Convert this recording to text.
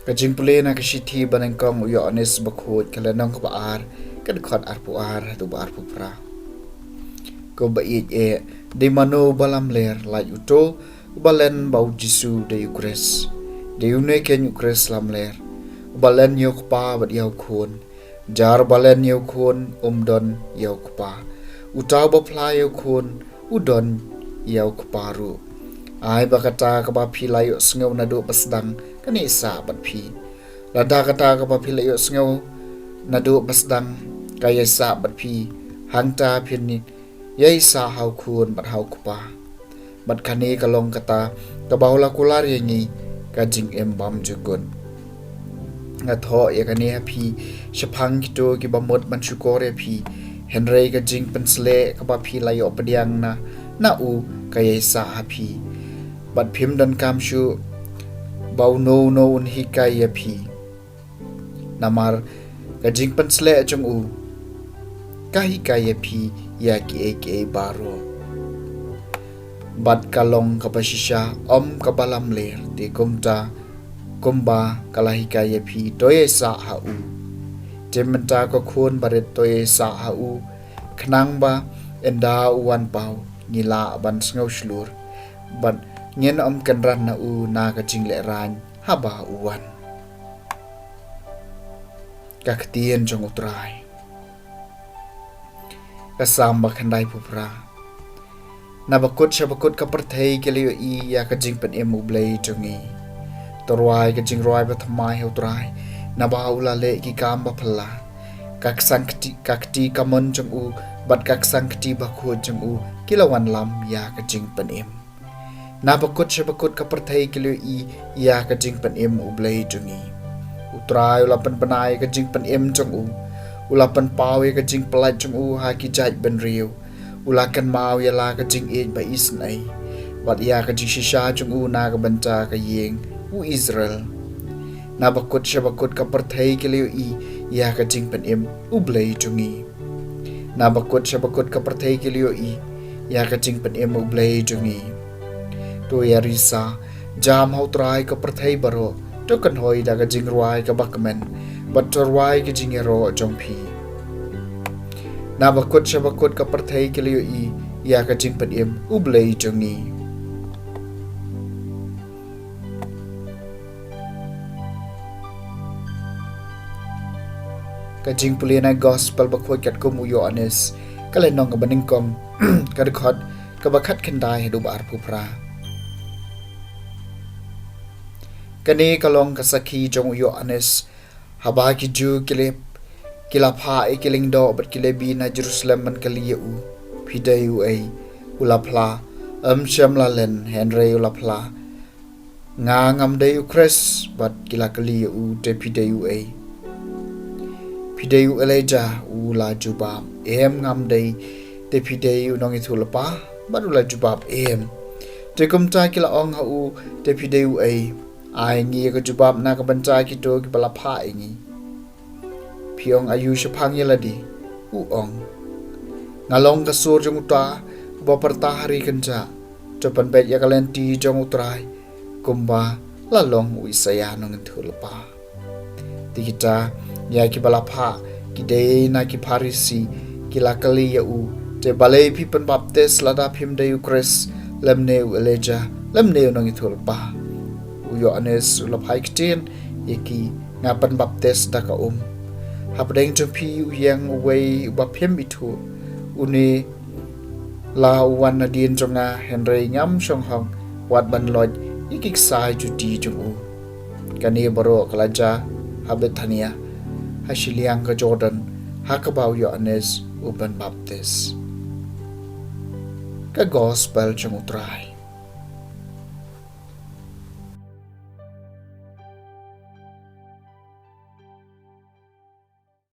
Ka Jingpule na kasithi banengkong uyo anes bakhut kalanong ka baar kan khot arpuar tu bar pupra. Ko bait de mano balam ler la uto balen bau Jisu de Ukres. De une ken Ukres lam ler. Balen yok pa bat yaw khon. Jar balen yaw khon don yaw pa. Utaw ba pla yaw khon udon yaw paru. Ai bakata ka ba philayo sngaw na do basdang kani sa bat phi. Lada kata ka ba philayo sngaw na do basdang kaya sa bat phi hangta phin ni yai sa hau khun bat hau kupa. Bat kani kalong kata ka baula kular yangi ka jing bam jugun. Ngatho ya kani happy shapang kito ki bamot man shukore phi Henry ka jing pensle ka ba phi layo padiang na u kaya sa happy. Bat phim dan kam shu bau no un hi kaya phi. Namar ka jing pensle chung u kahi kaya phi ya ki baro. Bat kalong kapasisya kabalam ler di kumba kalahi kaya phi toye sa hau. Jementa ko khun baret toye sa hau khnang ba enda uwan pau nila ban sngaw slur. Bat ngen kanran na u na ka jingle ran haba uwan. Kaktien jong utrai. Kasamba khandai pupra. Nabakut shabakut kaperthei keliyo ya ka jing pen ublei jongi. Torwai ka jing roi bathamai utrai. Nabaula le ki kamba phala. Kakti kamon jong u bat kaksangkti bakut jong u kilawan lam ya ka jing pen Nabakut shabakut kaperthei keliyo ya ka jing pen ublei jongi. Utrai ulapan penai ka jing pen jong u. Ulapan pawe ka jing pelat jong u ha ki jaj ben riu. Ulakan mau ya la ka jing ba isnai. Bat ya ka jing shisha jong u na ka banta ka yeng u Israel. Nabakut shabakut kaperthei keliyo ya ka jing pen ublei jongi. Nabakut shabakut kaperthei keliyo ya ka jing pen ublei jongi. Tu ya risa jam hau trai kaperthei baro. To kan hoi da ka jing ruai ka bakmen. Bat torwai ka jing ero jong pi. Nabakut shabakut kaperthei keliyo ya ka jing pen ublei jongi. Ka Jingpule na gospel bakhoi kat ko muyo anes kalenong ka baningkong kadkhot ka bakhat khandai du bar pupra. Kani kalong kasaki jong uyo anes haba ki ju kilapha kiling do bat kilebi na Jerusalem man kaliya u Taiew ulapla shamla len Henry ulapla ngam de Ukres bat kila kaliya u te Taiew eleja ula jubab ngam de te Taiew nong itulapa bat ula jubab te kumta kila ong ha u te Taiew ai ngi ka jubab na ka banta ki to ki balapha ngi piong ayu shapang yaladi u ong ngalong ka sur jong uta ba parta hari kanja topan bet ya kalenti jong utrai kumba lalong u isaya nong thulpa tikita ya ki balapha ki de na ki parisi ki lakali ya u te balai pi pen baptes lada phim de Ukres lemne u eleja lemne nong thulpa uyo anes ulapai ktin yaki ngapan baptes da ka hapdeng jompi uyang uwei baphem itu uni la uwan na din jonga Henry ngam shong hong wat ban loj ikik sai juti jong u kani baro kalaja habethania hasiliang ka Jordan hakabau yo anes uban baptes ka gospel jong utrai